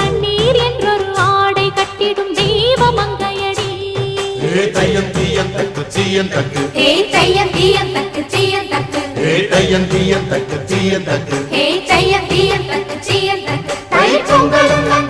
கண்ணீர் என்றொரு ஆடை கட்டிடும் தெய்வ மங்கையடி. தையம் தீயம் தக்கு சீயம் தக்கு தையம் தீயம் தக்கு சீயம் தக்கு தையம் தீயம் தக்கு சீயம் தக்கு தையம் தீயம் தக்கு சீயம் தக்கு. தை பொங்கலும்